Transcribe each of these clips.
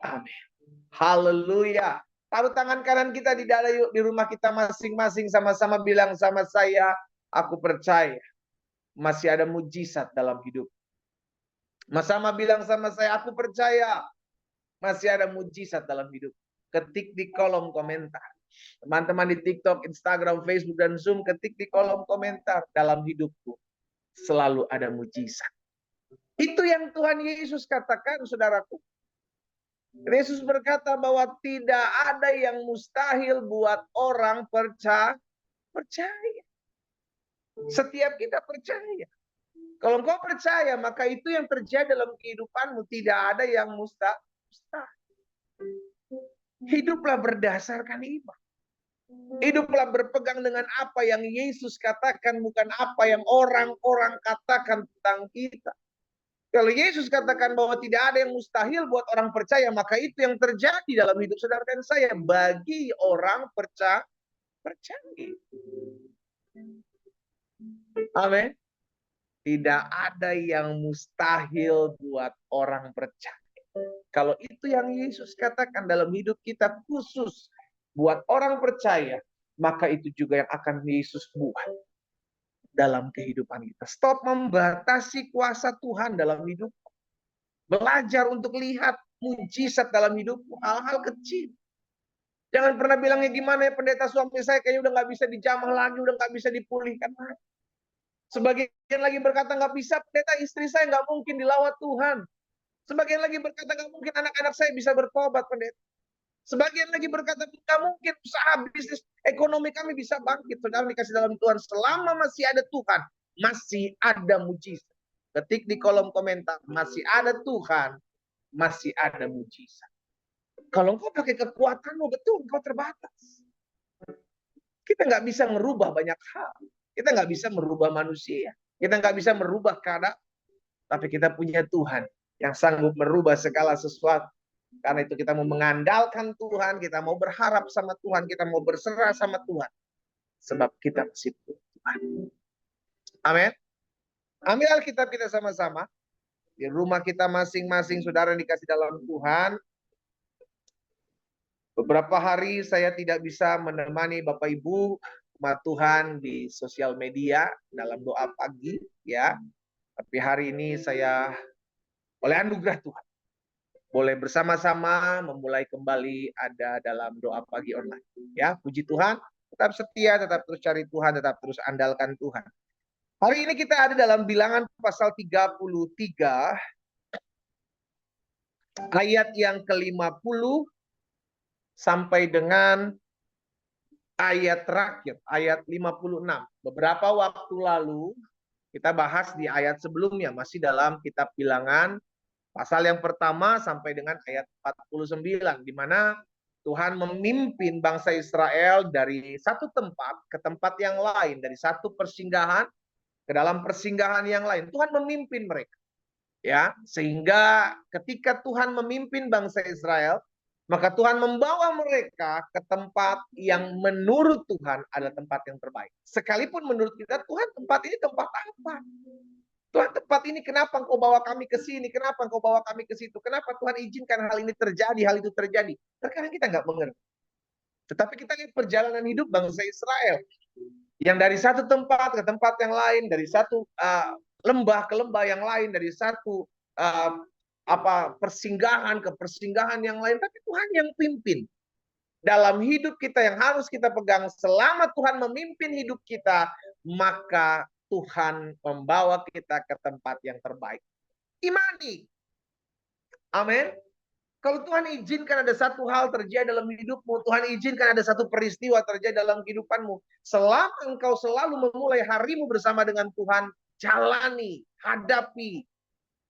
Amin. Haleluya. Taruh tangan kanan kita di dada yuk, di rumah kita masing-masing, sama-sama bilang sama saya, aku percaya masih ada mujizat dalam hidup. Sama-sama bilang sama saya, aku percaya masih ada mujizat dalam hidup. Ketik di kolom komentar. Teman-teman di TikTok, Instagram, Facebook, dan Zoom, ketik di kolom komentar, dalam hidupku selalu ada mujizat. Itu yang Tuhan Yesus katakan, saudaraku. Yesus berkata bahwa tidak ada yang mustahil buat orang percaya. Setiap kita percaya. Kalau engkau percaya, maka itu yang terjadi dalam kehidupanmu. Tidak ada yang mustahil. Hiduplah berdasarkan iman. Hiduplah berpegang dengan apa yang Yesus katakan, bukan apa yang orang-orang katakan tentang kita. Kalau Yesus katakan bahwa tidak ada yang mustahil buat orang percaya, maka itu yang terjadi dalam hidup saudara dan saya. Bagi orang percaya. Amin. Tidak ada yang mustahil buat orang percaya. Kalau itu yang Yesus katakan dalam hidup kita khusus buat orang percaya, maka itu juga yang akan Yesus buat dalam kehidupan kita. Stop membatasi kuasa Tuhan dalam hidup. Belajar untuk lihat mujizat dalam hidupmu, hal-hal kecil. Jangan pernah bilangnya gimana ya pendeta, suami saya kayaknya udah nggak bisa dijamah lagi, udah nggak bisa dipulihkan lagi. Sebagian lagi berkata nggak bisa pendeta, istri saya nggak mungkin dilawat Tuhan. Sebagian lagi berkata nggak mungkin anak-anak saya bisa bertobat pendeta. Sebagian lagi berkata nggak mungkin usaha bisnis ekonomi kami bisa bangkit. Saudara dikasih dalam Tuhan, selama masih ada Tuhan, masih ada mujizat. Ketik di kolom komentar, masih ada Tuhan, masih ada mujizat. Kalau engkau pakai kekuatanmu, betul engkau terbatas. Kita nggak bisa merubah banyak hal. Kita nggak bisa merubah manusia. Kita nggak bisa merubah keadaan. Tapi kita punya Tuhan yang sanggup merubah segala sesuatu. Karena itu kita mau mengandalkan Tuhan, kita mau berharap sama Tuhan, kita mau berserah sama Tuhan. Sebab kita masih Tuhan. Amin. Ambil Alkitab kita sama-sama. Di rumah kita masing-masing, saudara yang dikasih dalam Tuhan. Beberapa hari saya tidak bisa menemani Bapak Ibu umat Tuhan di sosial media dalam doa pagi, ya. Tapi hari ini saya oleh anugerah Tuhan boleh bersama-sama memulai kembali ada dalam doa pagi online. Ya, puji Tuhan, tetap setia, tetap terus cari Tuhan, tetap terus andalkan Tuhan. Hari ini kita ada dalam Bilangan pasal 33 ayat yang ke-50 sampai dengan ayat terakhir, ayat 56. Beberapa waktu lalu kita bahas di ayat sebelumnya, masih dalam kitab Bilangan pasal yang pertama sampai dengan ayat 49, di mana Tuhan memimpin bangsa Israel dari satu tempat ke tempat yang lain, dari satu persinggahan ke dalam persinggahan yang lain. Tuhan memimpin mereka. Ya, sehingga ketika Tuhan memimpin bangsa Israel, maka Tuhan membawa mereka ke tempat yang menurut Tuhan adalah tempat yang terbaik. Sekalipun menurut kita, Tuhan tempat ini tempat apa? Tuhan tempat ini kenapa engkau bawa kami ke sini? Kenapa engkau bawa kami ke situ? Kenapa Tuhan izinkan hal ini terjadi, hal itu terjadi? Terkadang kita nggak mengerti. Tetapi kita lihat perjalanan hidup bangsa Israel. Yang dari satu tempat ke tempat yang lain, dari satu lembah ke lembah yang lain, dari satu persinggahan ke persinggahan yang lain, tapi Tuhan yang pimpin dalam hidup kita. Yang harus kita pegang, selama Tuhan memimpin hidup kita, maka Tuhan membawa kita ke tempat yang terbaik. Imani. Amin. Kalau Tuhan izinkan ada satu hal terjadi dalam hidupmu, Tuhan izinkan ada satu peristiwa terjadi dalam kehidupanmu, selama engkau selalu memulai harimu bersama dengan Tuhan, jalani, hadapi,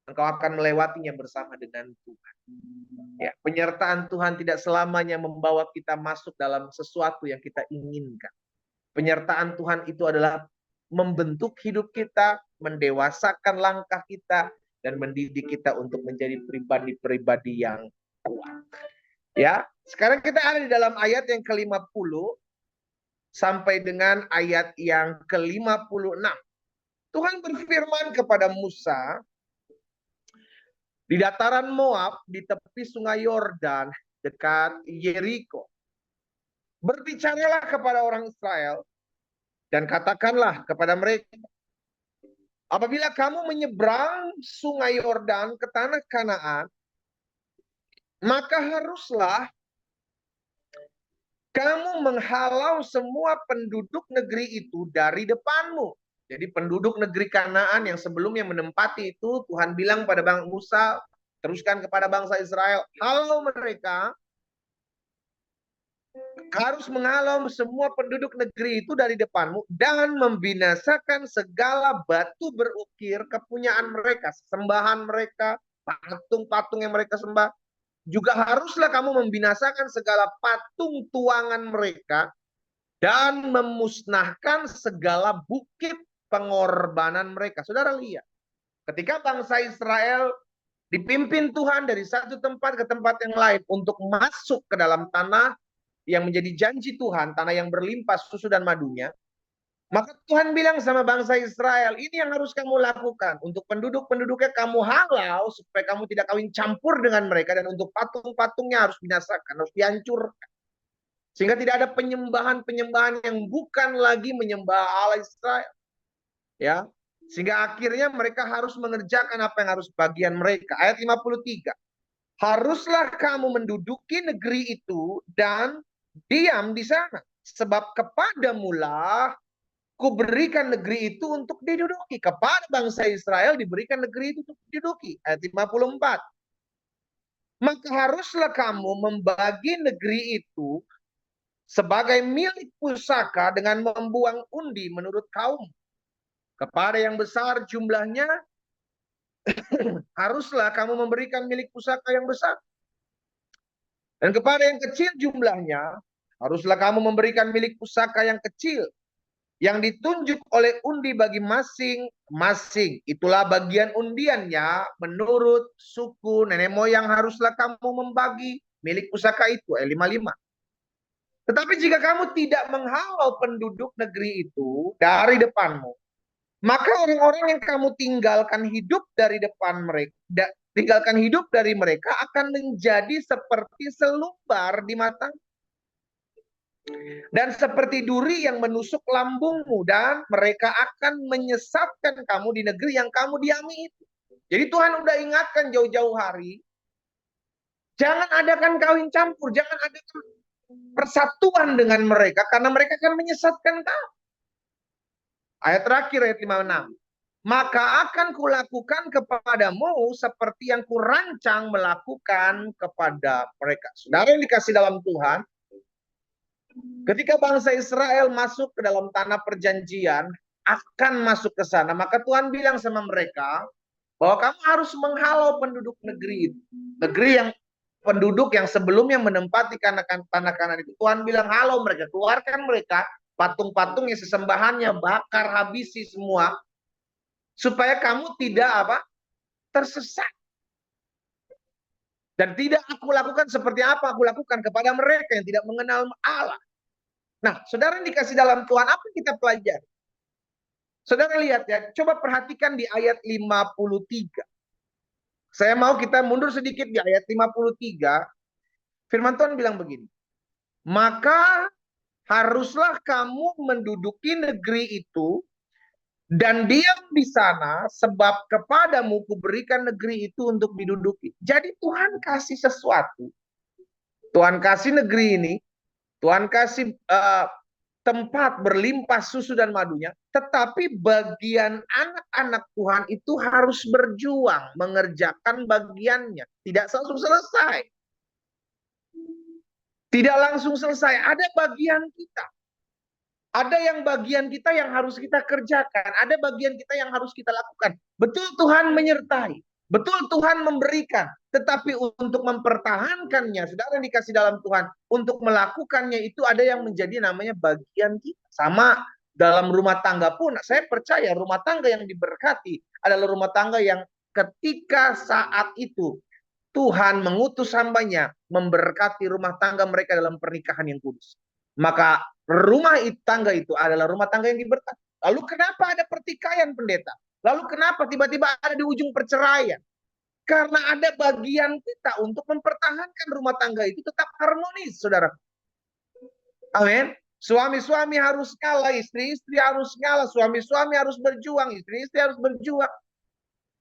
engkau akan melewatinya bersama dengan Tuhan. Ya, penyertaan Tuhan tidak selamanya membawa kita masuk dalam sesuatu yang kita inginkan. Penyertaan Tuhan itu adalah membentuk hidup kita, mendewasakan langkah kita, dan mendidik kita untuk menjadi pribadi-pribadi yang kuat. Ya, sekarang kita ada di dalam ayat yang ke-50 sampai dengan ayat yang ke-56. Tuhan berfirman kepada Musa, di dataran Moab, di tepi sungai Yordan, dekat Yeriko. Berbicaralah kepada orang Israel dan katakanlah kepada mereka, apabila kamu menyeberang sungai Yordan ke tanah Kanaan, maka haruslah kamu menghalau semua penduduk negeri itu dari depanmu. Jadi penduduk negeri Kanaan yang sebelumnya menempati itu, Tuhan bilang pada Bang Musa, teruskan kepada bangsa Israel, halau mereka, harus menghalau semua penduduk negeri itu dari depanmu dan membinasakan segala batu berukir kepunyaan mereka, sembahan mereka, patung-patung yang mereka sembah. Juga haruslah kamu membinasakan segala patung tuangan mereka dan memusnahkan segala bukit pengorbanan mereka. Saudara lihat, ketika bangsa Israel dipimpin Tuhan dari satu tempat ke tempat yang lain untuk masuk ke dalam tanah yang menjadi janji Tuhan, tanah yang berlimpah susu dan madunya, maka Tuhan bilang sama bangsa Israel, ini yang harus kamu lakukan. Untuk penduduk-penduduknya kamu halau supaya kamu tidak kawin campur dengan mereka. Dan untuk patung-patungnya harus binasakan, harus dihancurkan. Sehingga tidak ada penyembahan-penyembahan yang bukan lagi menyembah Allah Israel. Ya, sehingga akhirnya mereka harus mengerjakan apa yang harus bagian mereka. Ayat 53. Haruslah kamu menduduki negeri itu dan diam di sana. Sebab kepadamulah kuberikan negeri itu untuk diduduki. Kepada bangsa Israel diberikan negeri itu untuk diduduki. Ayat 54. Maka haruslah kamu membagi negeri itu sebagai milik pusaka dengan membuang undi menurut kaum. Kepada yang besar jumlahnya, haruslah kamu memberikan milik pusaka yang besar. Dan kepada yang kecil jumlahnya, haruslah kamu memberikan milik pusaka yang kecil, yang ditunjuk oleh undi bagi masing-masing. Itulah bagian undiannya menurut suku nenek moyang haruslah kamu membagi milik pusaka itu. Ayat 55. Tetapi jika kamu tidak menghalau penduduk negeri itu dari depanmu, maka orang-orang yang kamu tinggalkan hidup dari depan mereka, tinggalkan hidup dari mereka akan menjadi seperti selumbar di mata dan seperti duri yang menusuk lambungmu, dan mereka akan menyesatkan kamu di negeri yang kamu diami itu. Jadi Tuhan udah ingatkan jauh-jauh hari, jangan adakan kawin campur, jangan adakan persatuan dengan mereka karena mereka akan menyesatkan kamu. Ayat terakhir, ayat 56. Maka akan kulakukan kepadamu seperti yang kurancang melakukan kepada mereka. Saudara yang dikasih dalam Tuhan, ketika bangsa Israel masuk ke dalam tanah perjanjian, akan masuk ke sana, maka Tuhan bilang sama mereka bahwa kamu harus menghalau penduduk negeri itu. Negeri yang penduduk yang sebelumnya menempati tanah kanan itu. Tuhan bilang halau mereka, keluarkan mereka, patung-patung yang sesembahannya bakar habisi semua, supaya kamu tidak tersesat. Dan tidak aku lakukan seperti apa aku lakukan kepada mereka yang tidak mengenal Allah. Nah, saudara yang dikasih dalam Tuhan, apa yang kita pelajari? Saudara lihat ya, coba perhatikan di ayat 53. Saya mau kita mundur sedikit di ayat 53. Firman Tuhan bilang begini. Maka haruslah kamu menduduki negeri itu dan diam di sana, sebab kepadamu kuberikan negeri itu untuk diduduki. Jadi Tuhan kasih sesuatu. Tuhan kasih negeri ini, Tuhan kasih tempat berlimpah susu dan madunya, tetapi bagian anak-anak Tuhan itu harus berjuang mengerjakan bagiannya. Tidak langsung selesai. Tidak langsung selesai. Ada bagian kita. Ada yang bagian kita yang harus kita kerjakan. Ada bagian kita yang harus kita lakukan. Betul Tuhan menyertai. Betul Tuhan memberikan, tetapi untuk mempertahankannya, saudara yang dikasih dalam Tuhan, untuk melakukannya itu ada yang menjadi namanya bagian kita. Sama dalam rumah tangga pun, saya percaya rumah tangga yang diberkati adalah rumah tangga yang ketika saat itu Tuhan mengutus hambanya memberkati rumah tangga mereka dalam pernikahan yang kudus. Maka rumah tangga itu adalah rumah tangga yang diberkati. Lalu kenapa ada pertikaian pendeta? Lalu kenapa tiba-tiba ada di ujung perceraian? Karena ada bagian kita untuk mempertahankan rumah tangga itu tetap harmonis, saudara. Amin. Suami-suami harus ngalah, istri-istri harus ngalah, suami-suami harus berjuang, istri-istri harus berjuang.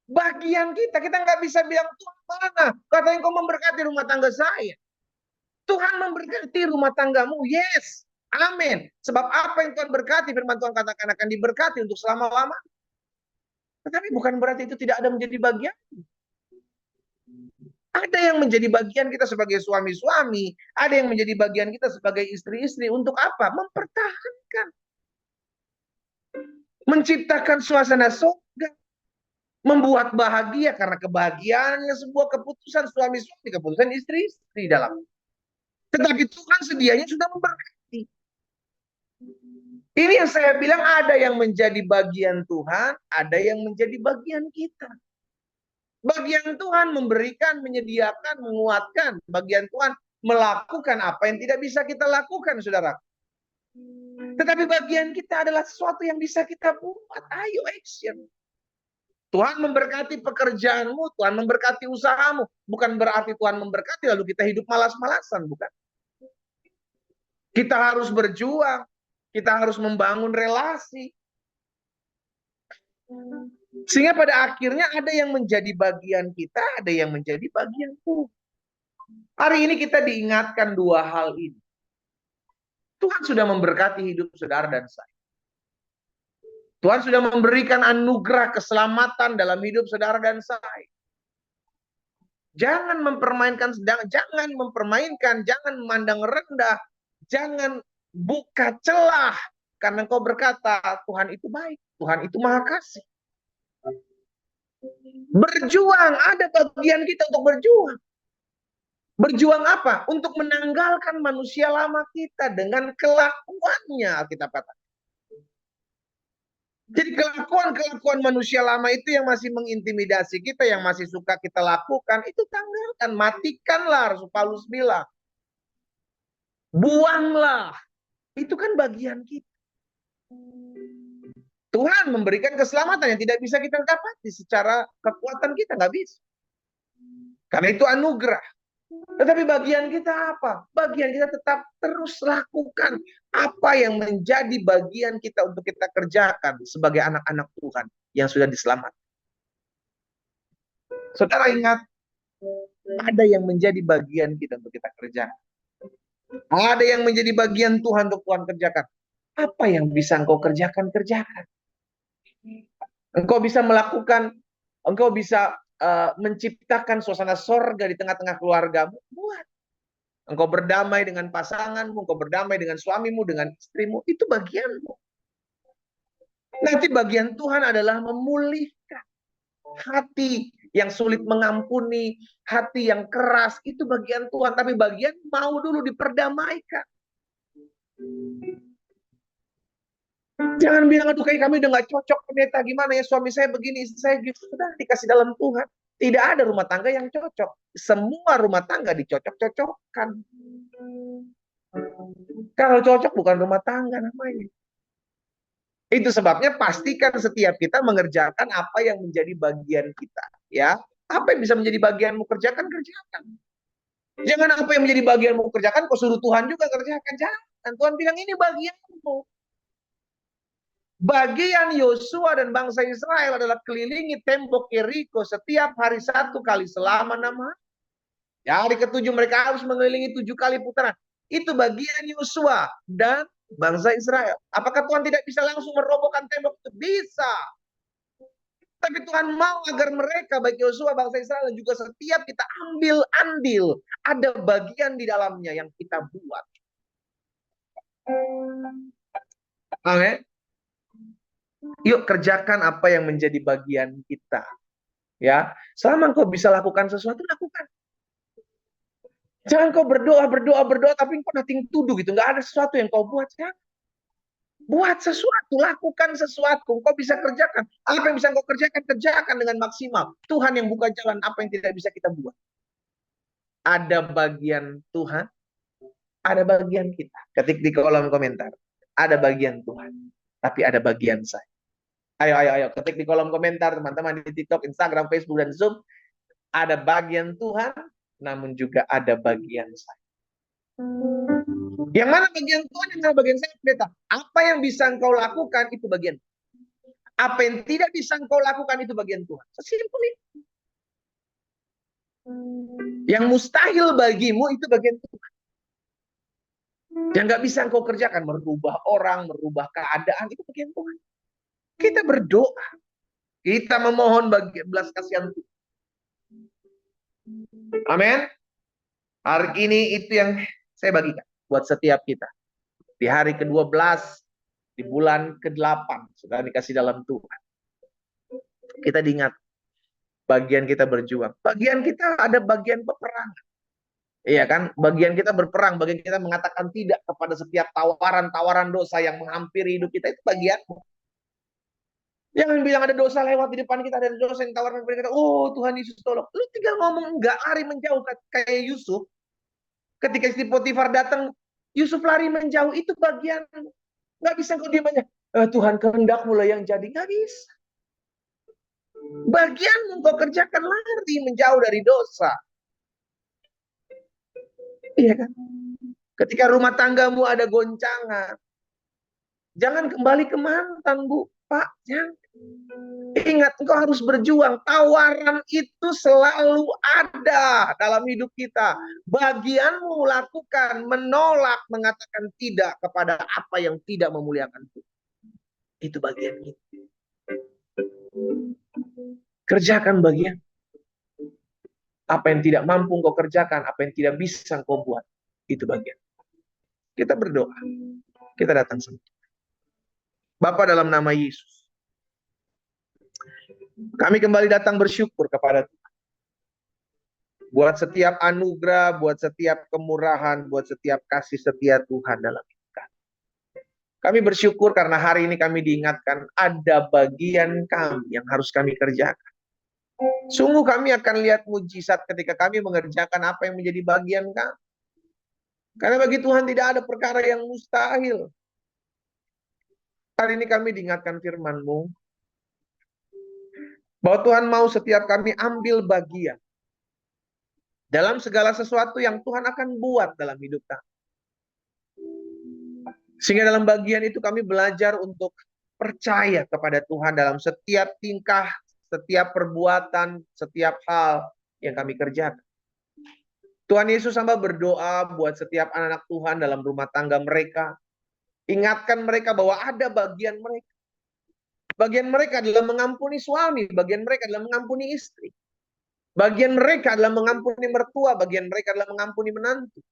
Bagian kita nggak bisa bilang, Tuhan mana? Katanya kau memberkati rumah tangga saya. Tuhan memberkati rumah tanggamu, yes. Amin. Sebab apa yang Tuhan berkati, firman Tuhan katakan akan diberkati untuk selama-lama. Tetapi bukan berarti itu tidak ada menjadi bagian. Ada yang menjadi bagian kita sebagai suami-suami, ada yang menjadi bagian kita sebagai istri-istri. Untuk apa? Mempertahankan. Menciptakan suasana surga. Membuat bahagia, karena kebahagiaannya sebuah keputusan suami-suami, keputusan istri-istri dalam. Tetapi Tuhan sedianya sudah memberkati. Ini yang saya bilang, ada yang menjadi bagian Tuhan, ada yang menjadi bagian kita. Bagian Tuhan memberikan, menyediakan, menguatkan. Bagian Tuhan melakukan apa yang tidak bisa kita lakukan, saudara. Tetapi bagian kita adalah sesuatu yang bisa kita buat. Ayo action. Tuhan memberkati pekerjaanmu, Tuhan memberkati usahamu. Bukan berarti Tuhan memberkati lalu kita hidup malas-malasan, bukan. Kita harus berjuang, kita harus membangun relasi. Sehingga pada akhirnya ada yang menjadi bagian kita, ada yang menjadi bagian Tuhan. Hari ini kita diingatkan dua hal ini. Tuhan sudah memberkati hidup saudara dan saya. Tuhan sudah memberikan anugerah keselamatan dalam hidup saudara dan saya. Jangan mempermainkan, jangan memandang rendah, jangan buka celah karena engkau berkata Tuhan itu baik, Tuhan itu maha kasih. Berjuang, ada bagian kita untuk berjuang. Berjuang apa? Untuk menanggalkan manusia lama kita dengan kelakuannya, kita katakan. Jadi kelakuan manusia lama itu yang masih mengintimidasi kita, yang masih suka kita lakukan, itu tanggalkan, matikanlah, Rasul Paulus bilang. Buanglah. Itu kan bagian kita. Tuhan memberikan keselamatan yang tidak bisa kita dapati secara kekuatan kita, nggak bisa. Karena itu anugerah. Tetapi bagian kita apa? Bagian kita tetap terus lakukan apa yang menjadi bagian kita untuk kita kerjakan sebagai anak-anak Tuhan yang sudah diselamatkan. Saudara ingat, ada yang menjadi bagian kita untuk kita kerjakan. Ada yang menjadi bagian Tuhan untuk Tuhan kerjakan. Apa yang bisa engkau kerjakan, kerjakan. Engkau bisa melakukan, engkau bisa menciptakan suasana sorga di tengah-tengah keluargamu, buat. Engkau berdamai dengan pasanganmu, engkau berdamai dengan suamimu, dengan istrimu, itu bagianmu. Nanti bagian Tuhan adalah memulihkan hati yang sulit mengampuni, hati yang keras, itu bagian Tuhan. Tapi bagian mau dulu diperdamaikan. Jangan bilang, aduh kayak kami udah gak cocok, pendeta, gimana ya suami saya begini, istri saya gitu. Sudah dikasih dalam Tuhan. Tidak ada rumah tangga yang cocok. Semua rumah tangga dicocok-cocokkan. Kalau cocok bukan rumah tangga namanya. Itu sebabnya pastikan setiap kita mengerjakan apa yang menjadi bagian kita. Ya, apa yang bisa menjadi bagianmu kerjakan, kerjakan. Jangan apa yang menjadi bagianmu kerjakan, kau suruh Tuhan juga kerjakan. Jangan. Tuhan bilang ini bagianmu. Bagian Yosua dan bangsa Israel adalah kelilingi tembok Yeriko setiap hari 1 kali selama 6 hari. Ya, hari ke-7 mereka harus mengelilingi 7 kali putaran. Itu bagian Yosua dan bangsa Israel. Apakah Tuhan tidak bisa langsung merobohkan tembok itu? Bisa. Tapi Tuhan mau agar mereka, baik Yosua, bangsa Israel, dan juga setiap kita ambil andil. Ada bagian di dalamnya yang kita buat. Oke. Yuk kerjakan apa yang menjadi bagian kita. Ya, selama engkau bisa lakukan sesuatu, lakukan. Jangan kau berdoa, tapi engkau nothing to do gitu. Nggak ada sesuatu yang kau buat. Ya. Buat sesuatu, lakukan sesuatu. Engkau bisa kerjakan. Apa yang bisa engkau kerjakan, kerjakan dengan maksimal. Tuhan yang buka jalan, apa yang tidak bisa kita buat. Ada bagian Tuhan, ada bagian kita. Ketik di kolom komentar. Ada bagian Tuhan, tapi ada bagian saya. Ayo, ketik di kolom komentar teman-teman di TikTok, Instagram, Facebook, dan Zoom. Ada bagian Tuhan, namun juga ada bagian saya. Yang mana bagian Tuhan, yang mana bagian saya, pendeta? Apa yang bisa engkau lakukan, itu bagian. Apa yang tidak bisa engkau lakukan, itu bagian Tuhan. Sesimpel itu. Yang mustahil bagimu, itu bagian Tuhan. Yang nggak bisa engkau kerjakan, merubah orang, merubah keadaan, itu bagian Tuhan. Kita berdoa. Kita memohon bagi belas kasihan Tuhan. Amin. Hari ini itu yang saya bagikan buat setiap kita. Di hari ke-12, di bulan ke-8, sudah dikasih dalam Tuhan. Kita diingat, bagian kita berjuang. Bagian kita ada bagian peperangan. Iya kan? Bagian kita berperang, bagian kita mengatakan tidak kepada setiap tawaran-tawaran dosa yang menghampiri hidup kita, itu bagianmu. Jangan bilang ada dosa lewat di depan kita, ada dosa yang tawarkan kepada kita, oh Tuhan Yesus tolong. Lu tinggal ngomong enggak, lari menjauh kayak Yusuf. Ketika istri Potifar datang, Yusuf lari menjauh, itu bagian. Nggak bisa kau diam aja. Tuhan kehendak mulai yang jadi, nggak bisa. Bagian kau kerjakan, lari menjauh dari dosa. Iya kan? Ketika rumah tanggamu ada goncangan, jangan kembali ke mantan, Bu. Pak, jangan. Ingat, engkau harus berjuang. Tawaran itu selalu ada dalam hidup kita. Bagianmu lakukan, menolak, mengatakan tidak kepada apa yang tidak memuliakan Tuhan. Itu bagian kita. Kerjakan bagian. Apa yang tidak mampu engkau kerjakan, apa yang tidak bisa engkau buat, itu bagian. Kita berdoa. Kita datang sama Bapa dalam nama Yesus. Kami kembali datang bersyukur kepada Tuhan. Buat setiap anugerah, buat setiap kemurahan, buat setiap kasih setia Tuhan dalam hidup kami. Kami bersyukur karena hari ini kami diingatkan ada bagian kami yang harus kami kerjakan. Sungguh kami akan lihat mujizat ketika kami mengerjakan apa yang menjadi bagian kami. Karena bagi Tuhan tidak ada perkara yang mustahil. Hari ini kami diingatkan firman-Mu, bahwa Tuhan mau setiap kami ambil bagian dalam segala sesuatu yang Tuhan akan buat dalam hidup kami. Sehingga dalam bagian itu kami belajar untuk percaya kepada Tuhan dalam setiap tingkah, setiap perbuatan, setiap hal yang kami kerjakan. Tuhan Yesus hamba berdoa buat setiap anak-anak Tuhan dalam rumah tangga mereka. Ingatkan mereka bahwa ada bagian mereka. Bagian mereka adalah mengampuni suami, bagian mereka adalah mengampuni istri. Bagian mereka adalah mengampuni mertua, bagian mereka adalah mengampuni menantu.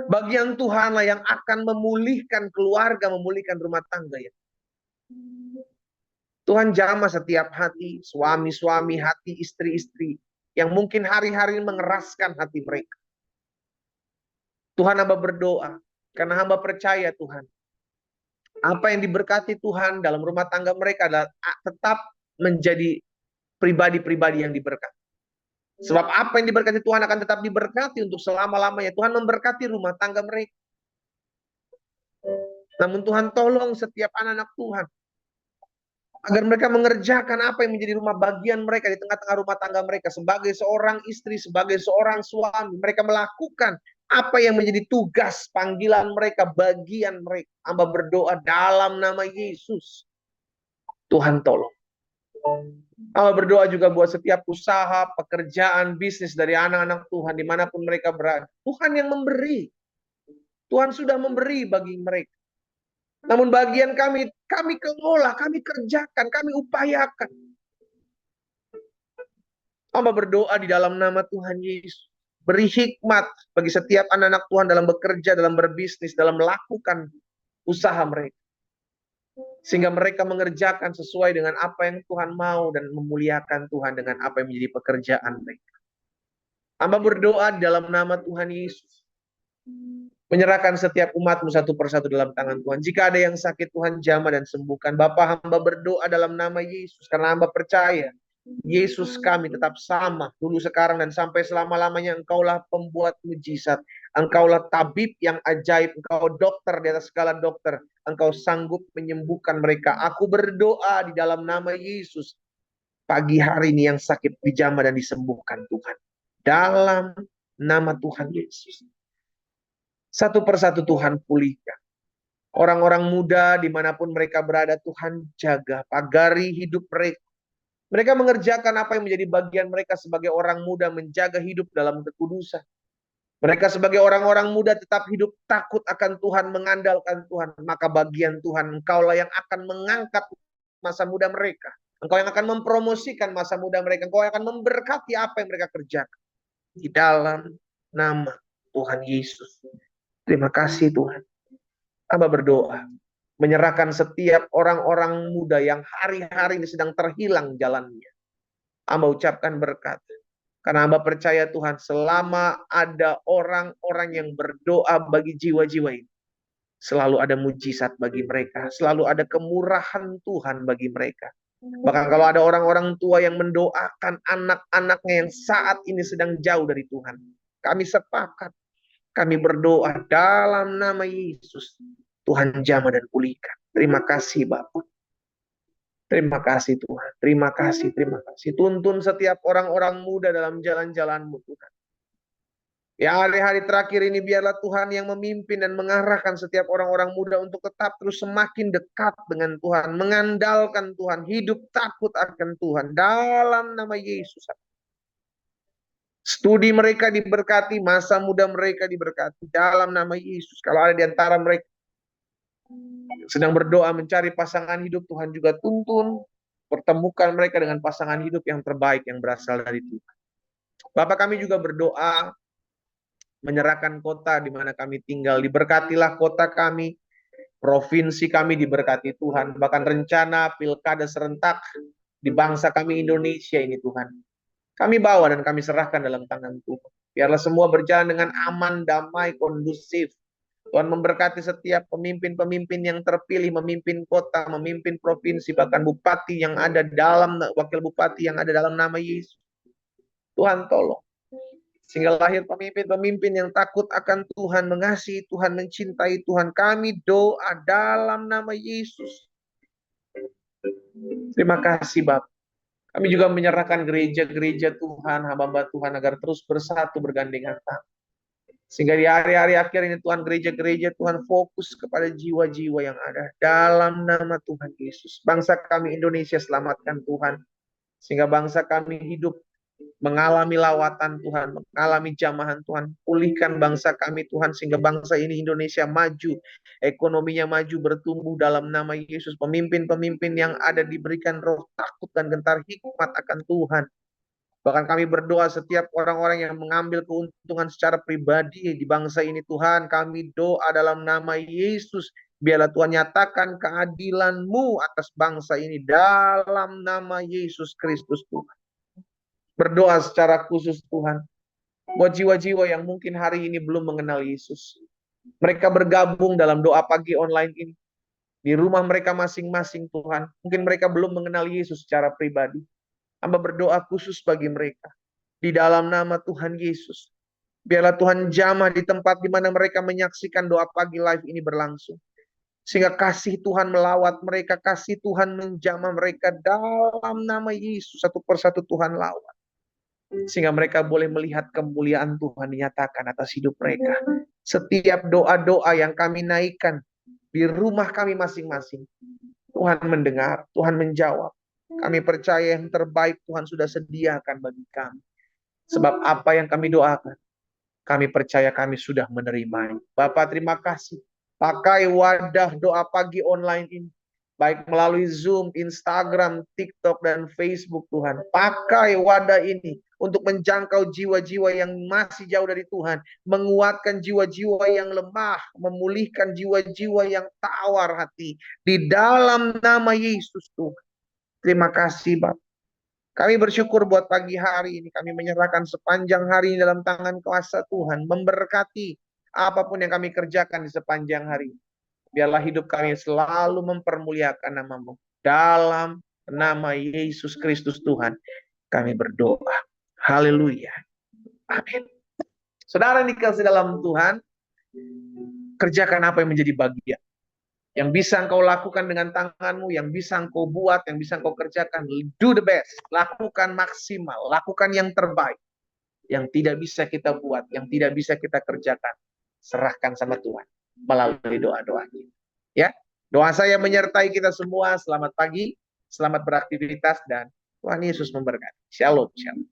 Bagian Tuhanlah yang akan memulihkan keluarga, memulihkan rumah tangga ya. Tuhan jamah setiap hati, suami-suami, hati istri-istri yang mungkin hari-hari mengeraskan hati mereka. Tuhan hamba berdoa, karena hamba percaya Tuhan, apa yang diberkati Tuhan dalam rumah tangga mereka adalah tetap menjadi pribadi-pribadi yang diberkati. Sebab apa yang diberkati Tuhan akan tetap diberkati untuk selama-lamanya. Tuhan memberkati rumah tangga mereka. Namun Tuhan tolong setiap anak-anak Tuhan, agar mereka mengerjakan apa yang menjadi rumah bagian mereka di tengah-tengah rumah tangga mereka. Sebagai seorang istri, sebagai seorang suami, mereka melakukan apa yang menjadi tugas panggilan mereka, bagian mereka. Hamba berdoa dalam nama Yesus. Tuhan tolong. Hamba berdoa juga buat setiap usaha, pekerjaan, bisnis dari anak-anak Tuhan dimanapun mereka berada. Tuhan yang memberi. Tuhan sudah memberi bagi mereka. Namun bagian kami kelola, kami kerjakan, kami upayakan. Hamba berdoa di dalam nama Tuhan Yesus. Beri hikmat bagi setiap anak-anak Tuhan dalam bekerja, dalam berbisnis, dalam melakukan usaha mereka. Sehingga mereka mengerjakan sesuai dengan apa yang Tuhan mau dan memuliakan Tuhan dengan apa yang menjadi pekerjaan mereka. Hamba berdoa di dalam nama Tuhan Yesus. Menyerahkan setiap umat-Mu satu persatu dalam tangan Tuhan. Jika ada yang sakit, Tuhan jamah dan sembuhkan. Bapa, hamba berdoa dalam nama Yesus. Karena hamba percaya Yesus kami tetap sama dulu, sekarang, dan sampai selama-lamanya. Engkaulah pembuat mujizat. Engkaulah tabib yang ajaib. Engkau dokter di atas segala dokter. Engkau sanggup menyembuhkan mereka. Aku berdoa di dalam nama Yesus. pagi hari ini yang sakit dijamah dan disembuhkan Tuhan. Dalam nama Tuhan Yesus. Satu persatu Tuhan pulihkan. Orang-orang muda dimanapun mereka berada, Tuhan jaga, pagari hidup mereka. Mereka mengerjakan apa yang menjadi bagian mereka sebagai orang muda, menjaga hidup dalam kekudusan. Mereka sebagai orang-orang muda tetap hidup takut akan Tuhan, mengandalkan Tuhan. Maka bagian Tuhan, Engkaulah yang akan mengangkat masa muda mereka. Engkau yang akan mempromosikan masa muda mereka. Engkau yang akan memberkati apa yang mereka kerjakan. Di dalam nama Tuhan Yesus. Terima kasih Tuhan. Hamba berdoa. Menyerahkan setiap orang-orang muda yang hari-hari ini sedang terhilang jalannya. Hamba ucapkan berkat. Karena hamba percaya Tuhan, selama ada orang-orang yang berdoa bagi jiwa-jiwa ini, selalu ada mujizat bagi mereka. Selalu ada kemurahan Tuhan bagi mereka. Bahkan kalau ada orang-orang tua yang mendoakan anak-anaknya yang saat ini sedang jauh dari Tuhan, kami sepakat. Kami berdoa dalam nama Yesus. Tuhan jamah dan pulihkan. Terima kasih Bapak. Terima kasih Tuhan. Terima kasih, terima kasih. Tuntun setiap orang-orang muda dalam jalan-jalan-Mu Tuhan. Ya hari-hari terakhir ini biarlah Tuhan yang memimpin dan mengarahkan setiap orang-orang muda untuk tetap terus semakin dekat dengan Tuhan. Mengandalkan Tuhan. Hidup takut akan Tuhan. Dalam nama Yesus. Studi mereka diberkati. Masa muda mereka diberkati. Dalam nama Yesus. Kalau ada di antara mereka sedang berdoa mencari pasangan hidup, Tuhan juga tuntun. Pertemukan mereka dengan pasangan hidup yang terbaik yang berasal dari Tuhan. Bapak kami juga berdoa menyerahkan kota di mana kami tinggal. Diberkatilah kota kami, provinsi kami diberkati Tuhan. Bahkan rencana pilkada serentak di bangsa kami Indonesia ini Tuhan. Kami bawa dan kami serahkan dalam tangan Tuhan. Biarlah semua berjalan dengan aman, damai, kondusif. Tuhan memberkati setiap pemimpin-pemimpin yang terpilih, memimpin kota, memimpin provinsi, bahkan bupati yang ada dalam, wakil bupati yang ada dalam nama Yesus. Tuhan tolong. Sehingga lahir pemimpin-pemimpin yang takut akan Tuhan, mengasihi Tuhan, mencintai Tuhan. Kami doa dalam nama Yesus. Terima kasih Bapak. Kami juga menyerahkan gereja-gereja Tuhan, hamba-hamba Tuhan agar terus bersatu bergandengan tangan. Sehingga di hari-hari akhir ini Tuhan, gereja-gereja Tuhan fokus kepada jiwa-jiwa yang ada. Dalam nama Tuhan Yesus. Bangsa kami Indonesia selamatkan Tuhan. Sehingga bangsa kami hidup mengalami lawatan Tuhan. Mengalami jamahan Tuhan. Pulihkan bangsa kami Tuhan. Sehingga bangsa ini Indonesia maju. Ekonominya maju, bertumbuh dalam nama Yesus. Pemimpin-pemimpin yang ada diberikan roh takut dan gentar hikmat akan Tuhan. Bahkan kami berdoa setiap orang-orang yang mengambil keuntungan secara pribadi di bangsa ini Tuhan. Kami doa dalam nama Yesus. Biarlah Tuhan nyatakan keadilan-Mu atas bangsa ini. Dalam nama Yesus Kristus Tuhan. Berdoa secara khusus Tuhan. Buat jiwa-jiwa yang mungkin hari ini belum mengenal Yesus. Mereka bergabung dalam doa pagi online ini. Di rumah mereka masing-masing Tuhan. Mungkin mereka belum mengenal Yesus secara pribadi. Hamba berdoa khusus bagi mereka. Di dalam nama Tuhan Yesus. Biarlah Tuhan jamah di tempat di mana mereka menyaksikan doa pagi live ini berlangsung. Sehingga kasih Tuhan melawat mereka. Kasih Tuhan menjamah mereka dalam nama Yesus. Satu persatu Tuhan lawat. Sehingga mereka boleh melihat kemuliaan Tuhan dinyatakan atas hidup mereka. Setiap doa-doa yang kami naikkan di rumah kami masing-masing. Tuhan mendengar. Tuhan menjawab. Kami percaya yang terbaik Tuhan sudah sediakan bagi kami. Sebab apa yang kami doakan, kami percaya kami sudah menerimanya. Bapak terima kasih. Pakai wadah doa pagi online ini. Baik melalui Zoom, Instagram, TikTok, dan Facebook Tuhan. Pakai wadah ini untuk menjangkau jiwa-jiwa yang masih jauh dari Tuhan. Menguatkan jiwa-jiwa yang lemah. Memulihkan jiwa-jiwa yang tawar hati. Di dalam nama Yesus Tuhan. Terima kasih Bapak. Kami bersyukur buat pagi hari ini. Kami menyerahkan sepanjang hari ini dalam tangan kuasa Tuhan. Memberkati apapun yang kami kerjakan di sepanjang hari. Biarlah hidup kami selalu mempermuliakan nama-Mu. Dalam nama Yesus Kristus Tuhan. Kami berdoa. Haleluya. Amin. Saudara yang dikasih dalam Tuhan. Kerjakan apa yang menjadi bagian. Yang bisa engkau lakukan dengan tanganmu, yang bisa engkau buat, yang bisa engkau kerjakan, do the best. Lakukan maksimal, lakukan yang terbaik. Yang tidak bisa kita buat, yang tidak bisa kita kerjakan, serahkan sama Tuhan melalui doa-doa kita. Ya, doa saya menyertai kita semua. Selamat pagi, selamat beraktivitas, dan Tuhan Yesus memberkati. Shalom, shalom.